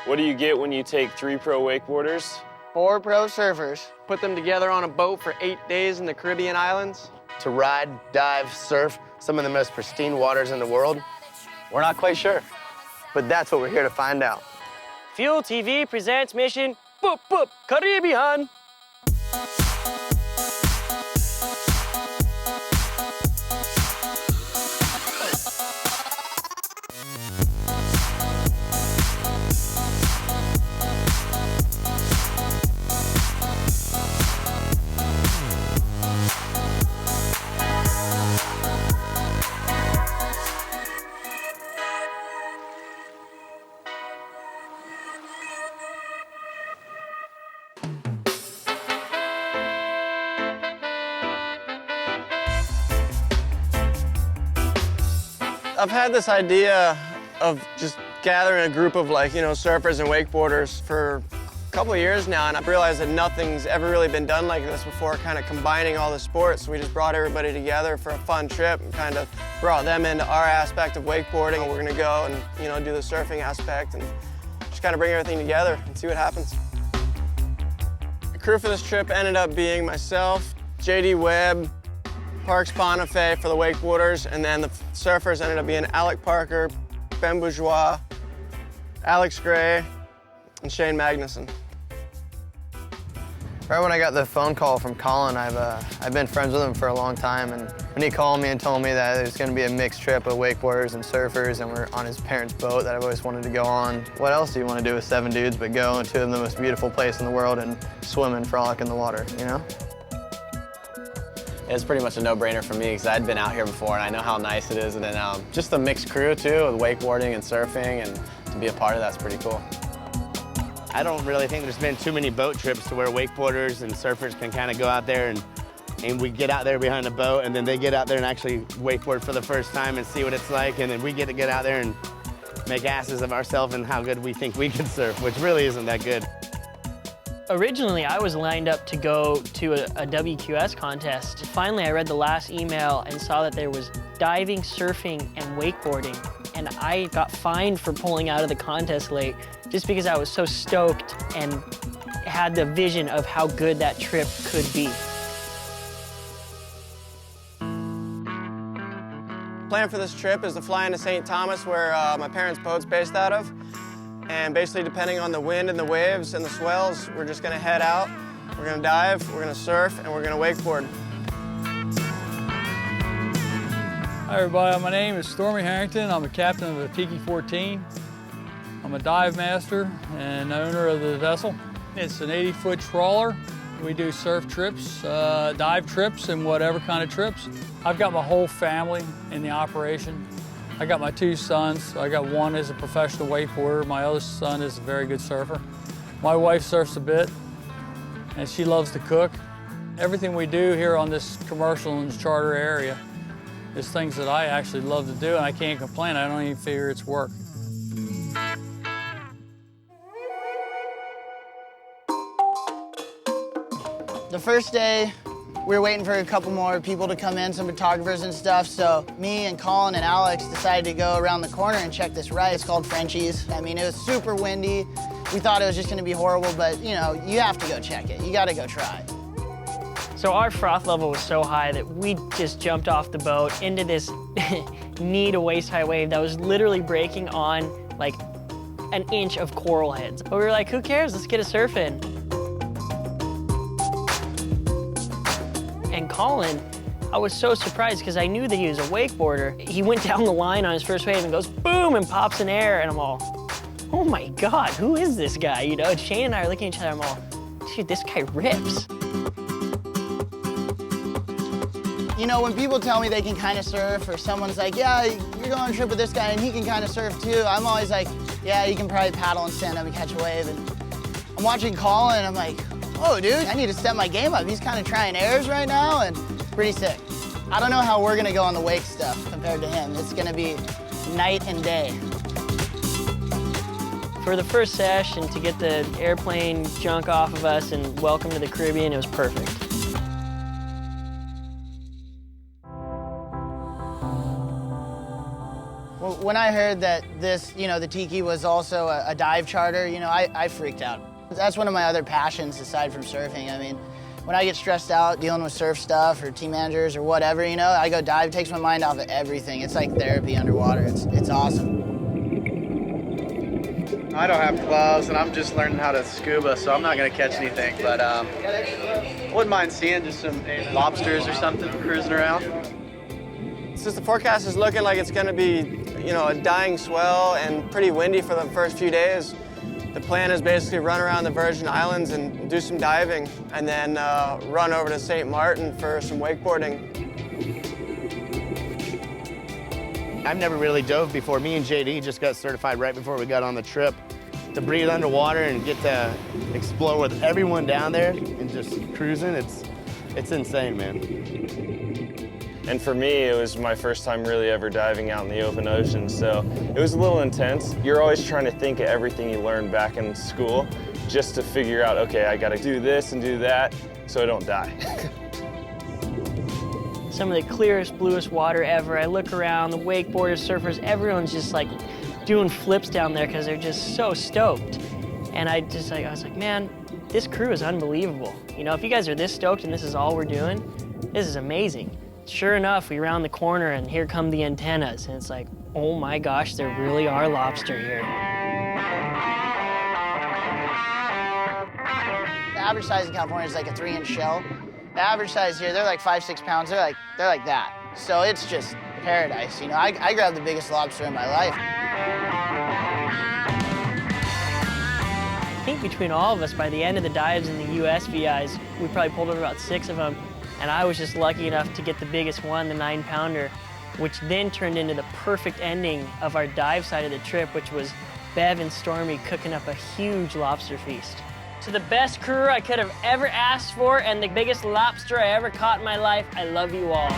What do you get when you take 3 pro wakeboarders? 4 pro surfers, put them together on a boat for 8 days in the Caribbean islands. To ride, dive, surf some of the most pristine waters in the world? We're not quite sure, but that's what we're here to find out. Fuel TV presents Mission Boop Boop Caribbean. I've had this idea of just gathering a group of surfers and wakeboarders for a couple of years now, and I've realized that nothing's ever really been done like this before, kind of combining all the sports. So we just brought everybody together for a fun trip and kind of brought them into our aspect of wakeboarding. We're gonna go and do the surfing aspect and just kind of bring everything together and see what happens. The crew for this trip ended up being myself, JD Webb, Parks Bonifay for the wakeboarders, and then the surfers ended up being Alec Parker, Ben Bourgeois, Alex Gray, and Shane Magnuson. Right when I got the phone call from Collin, I've been friends with him for a long time, and when he called me and told me that there's going to be a mixed trip of wakeboarders and surfers, and we're on his parents' boat that I've always wanted to go on. What else do you want to do with 7 dudes but go into the most beautiful place in the world and swim and frolic in the water, you know? It's pretty much a no-brainer for me because I'd been out here before and I know how nice it is. And then just the mixed crew too, with wakeboarding and surfing, and to be a part of that's pretty cool. I don't really think there's been too many boat trips to where wakeboarders and surfers can kind of go out there and we get out there behind the boat, and then they get out there and actually wakeboard for the first time and see what it's like, and then we get to get out there and make asses of ourselves and how good we think we can surf, which really isn't that good. Originally, I was lined up to go to a WQS contest. Finally, I read the last email and saw that there was diving, surfing, and wakeboarding. And I got fined for pulling out of the contest late just because I was so stoked and had the vision of how good that trip could be. Plan for this trip is to fly into St. Thomas, where my parents' boat's based out of. And basically, depending on the wind and the waves and the swells, we're just gonna head out, we're gonna dive, we're gonna surf, and we're gonna wakeboard. Hi everybody, my name is Stormy Harrington. I'm a captain of the Tiki 14. I'm a dive master and owner of the vessel. It's an 80-foot trawler. We do surf trips, dive trips, and whatever kind of trips. I've got my whole family in the operation. I got my 2 sons. I got one is a professional wakeboarder. My other son is a very good surfer. My wife surfs a bit, and she loves to cook. Everything we do here on this commercial and charter area is things that I actually love to do, and I can't complain. I don't even figure it's work. The first day, we were waiting for a couple more people to come in, some photographers and stuff, so me and Collin and Alex decided to go around the corner and check this ride. It's called Frenchie's. I mean, it was super windy. We thought it was just gonna be horrible, but you have to go check it. You gotta go try. So our froth level was so high that we just jumped off the boat into this knee to waist high wave that was literally breaking on like an inch of coral heads. But we were like, who cares? Let's get a surf in. And Collin, I was so surprised because I knew that he was a wakeboarder. He went down the line on his first wave and goes boom and pops in air, and I'm all, oh my God, who is this guy? And Shane and I are looking at each other, I'm all, dude, this guy rips. When people tell me they can kind of surf, or someone's like, yeah, you're going on a trip with this guy and he can kind of surf too, I'm always like, yeah, you can probably paddle and stand up and catch a wave. And I'm watching Collin, I'm like, oh, dude, I need to step my game up. He's kind of trying airs right now, and pretty sick. I don't know how we're gonna go on the wake stuff compared to him. It's gonna be night and day. For the first session, to get the airplane junk off of us and welcome to the Caribbean, it was perfect. When I heard that this, the Tiki was also a dive charter, I freaked out. That's one of my other passions aside from surfing. I mean, when I get stressed out dealing with surf stuff or team managers or whatever, I go dive, it takes my mind off of everything. It's like therapy underwater. It's awesome. I don't have gloves, and I'm just learning how to scuba, so I'm not going to catch anything. But wouldn't mind seeing just some lobsters or something cruising around. Since the forecast is looking like it's going to be, a dying swell and pretty windy for the first few days, the plan is basically run around the Virgin Islands and do some diving, and then run over to St. Martin for some wakeboarding. I've never really dove before. Me and JD just got certified right before we got on the trip. To breathe underwater and get to explore with everyone down there and just cruising, it's insane, man. And for me, it was my first time really ever diving out in the open ocean, so it was a little intense. You're always trying to think of everything you learned back in school just to figure out, okay, I gotta do this and do that so I don't die. Some of the clearest, bluest water ever. I look around, the wakeboarders, surfers, everyone's just like doing flips down there because they're just so stoked. And I was like, man, this crew is unbelievable. If you guys are this stoked and this is all we're doing, this is amazing. Sure enough, we round the corner and here come the antennas. And it's like, oh my gosh, there really are lobster here. The average size in California is like a 3-inch shell. The average size here, they're like 5-6 pounds. They're like that. So it's just paradise. I grabbed the biggest lobster in my life. I think between all of us, by the end of the dives and the USVIs, we probably pulled over about 6 of them. And I was just lucky enough to get the biggest one, the 9-pounder, which then turned into the perfect ending of our dive side of the trip, which was Bev and Stormy cooking up a huge lobster feast. To the best crew I could have ever asked for and the biggest lobster I ever caught in my life, I love you all.